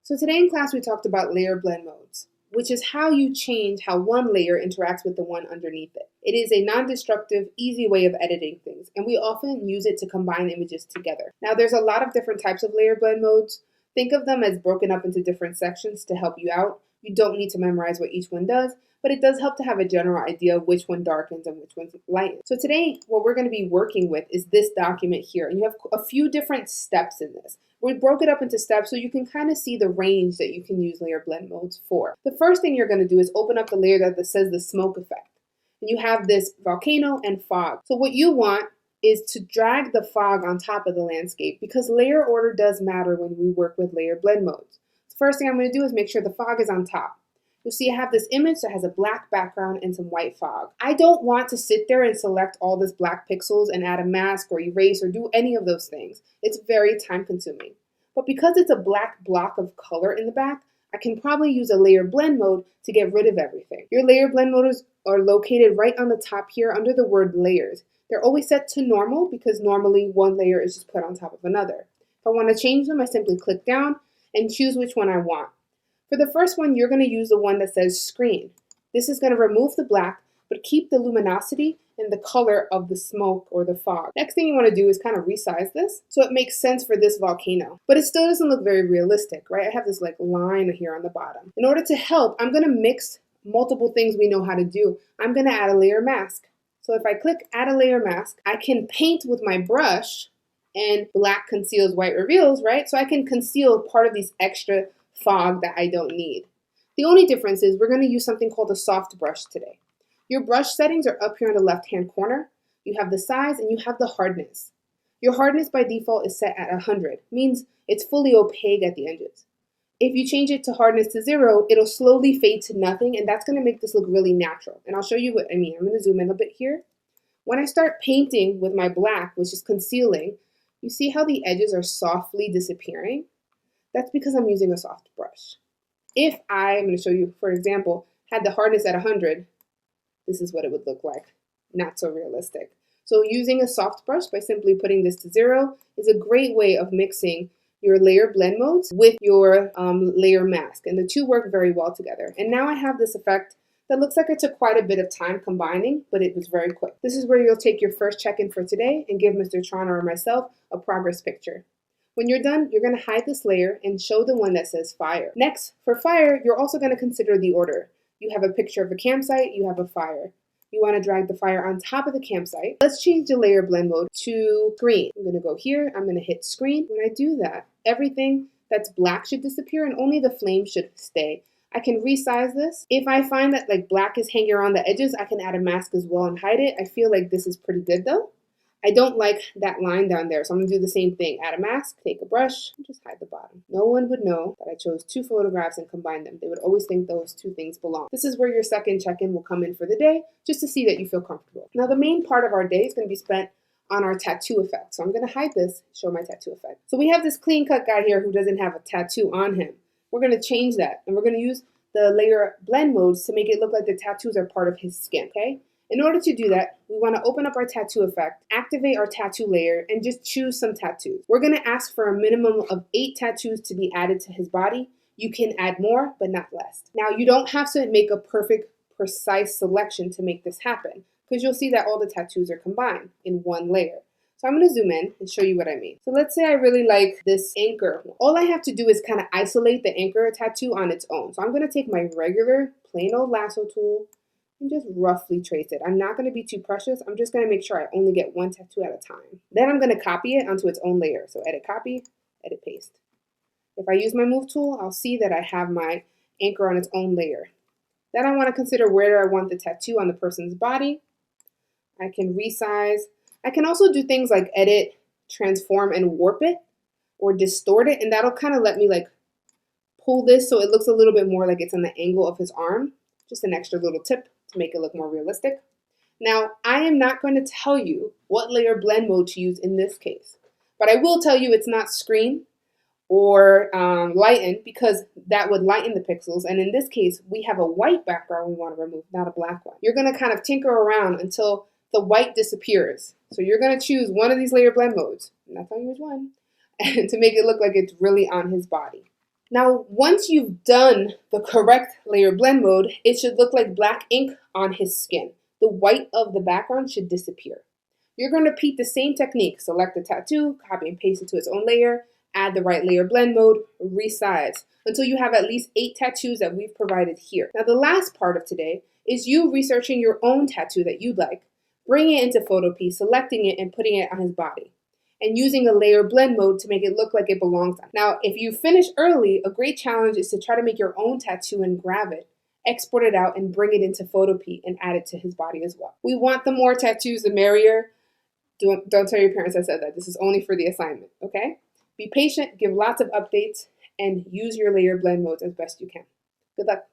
So today in class we talked about layer blend modes, which is how you change how one layer interacts with the one underneath it. It is a non-destructive, easy way of editing things, and we often use it to combine images together. Now there's a lot of different types of layer blend modes. Think of them as broken up into different sections to help you out. You don't need to memorize what each one does, but it does help to have a general idea of which one darkens and which one lightens. So today, what we're going to be working with is this document here, and you have a few different steps in this. We broke it up into steps so you can kind of see the range that you can use layer blend modes for. The first thing you're going to do is open up the layer that says the smoke effect. And you have this volcano and fog. So what you want is to drag the fog on top of the landscape because layer order does matter when we work with layer blend modes. The first thing I'm going to do is make sure the fog is on top. You'll see I have this image that has a black background and some white fog. I don't want to sit there and select all this black pixels and add a mask or erase or do any of those things. It's very time consuming. But because it's a black block of color in the back, I can probably use a layer blend mode to get rid of everything. Your layer blend modes are located right on the top here under the word layers. They're always set to normal because normally one layer is just put on top of another. If I want to change them, I simply click down and choose which one I want. For the first one, you're going to use the one that says screen. This is going to remove the black, but keep the luminosity and the color of the smoke or the fog. Next thing you want to do is kind of resize this so it makes sense for this volcano. But it still doesn't look very realistic, right? I have this like line here on the bottom. In order to help, I'm going to mix multiple things we know how to do. I'm going to add a layer mask. So if I click add a layer mask, I can paint with my brush and black conceals, white reveals, right? So I can conceal part of these extra fog that I don't need. The only difference is we're going to use something called a soft brush today. Your brush settings are up here in the left-hand corner. You have the size and you have the hardness. Your hardness by default is set at 100, means it's fully opaque at the edges. If you change it to hardness to 0, it'll slowly fade to nothing, and that's going to make this look really natural. And I'll show you what I mean. I'm going to zoom in a bit here. When I start painting with my black, which is concealing, you see how the edges are softly disappearing? That's because I'm using a soft brush. If I'm going to show you, for example, had the hardness at 100, this is what it would look like. Not so realistic. So using a soft brush by simply putting this to 0 is a great way of mixing your layer blend modes with your layer mask. And the two work very well together. And now I have this effect that looks like it took quite a bit of time combining, but it was very quick. This is where you'll take your first check-in for today and give Mr. Trana or myself a progress picture. When you're done, you're going to hide this layer and show the one that says fire. Next, for fire, you're also going to consider the order. You have a picture of a campsite, you have a fire. You want to drag the fire on top of the campsite. Let's change the layer blend mode to screen. I'm going to go here, I'm going to hit screen. When I do that, everything that's black should disappear and only the flame should stay. I can resize this. If I find that like black is hanging around the edges, I can add a mask as well and hide it. I feel like this is pretty good though. I don't like that line down there, so I'm going to do the same thing. Add a mask, take a brush, and just hide the bottom. No one would know that I chose two photographs and combined them. They would always think those two things belong. This is where your second check-in will come in for the day, just to see that you feel comfortable. Now, the main part of our day is going to be spent on our tattoo effect. So I'm going to hide this, show my tattoo effect. So we have this clean-cut guy here who doesn't have a tattoo on him. We're going to change that, and we're going to use the layer blend modes to make it look like the tattoos are part of his skin, okay? In order to do that, we want to open up our tattoo effect, activate our tattoo layer, and just choose some tattoos. We're going to ask for a minimum of 8 tattoos to be added to his body. You can add more, but not less. Now, you don't have to make a perfect, precise selection to make this happen, because you'll see that all the tattoos are combined in one layer. So I'm going to zoom in and show you what I mean. So let's say I really like this anchor. All I have to do is kind of isolate the anchor tattoo on its own. So I'm going to take my regular plain old lasso tool and just roughly trace it. I'm not going to be too precious. I'm just going to make sure I only get one tattoo at a time. Then I'm going to copy it onto its own layer. So edit copy, edit paste. If I use my move tool, I'll see that I have my anchor on its own layer. Then I want to consider where I want the tattoo on the person's body. I can resize. I can also do things like edit, transform, and warp it or distort it. And that'll kind of let me like pull this so it looks a little bit more like it's on the angle of his arm. Just an extra little tip to make it look more realistic. Now, I am not going to tell you what layer blend mode to use in this case, but I will tell you it's not screen or lighten because that would lighten the pixels. And in this case, we have a white background we want to remove, not a black one. You're going to kind of tinker around until the white disappears. So you're going to choose one of these layer blend modes, I'm not telling you which one, and to make it look like it's really on his body. Now, once you've done the correct layer blend mode, it should look like black ink on his skin. The white of the background should disappear. You're going to repeat the same technique. Select the tattoo, copy and paste it to its own layer, add the right layer blend mode, resize, until you have at least 8 tattoos that we've provided here. Now, the last part of today is you researching your own tattoo that you'd like, bringing it into Photopea, selecting it, and putting it on his body, and using a layer blend mode to make it look like it belongs on. Now, if you finish early, a great challenge is to try to make your own tattoo and grab it, export it out, and bring it into Photopea and add it to his body as well. We want the more tattoos, the merrier. Don't tell your parents I said that. This is only for the assignment, okay? Be patient, give lots of updates, and use your layer blend modes as best you can. Good luck.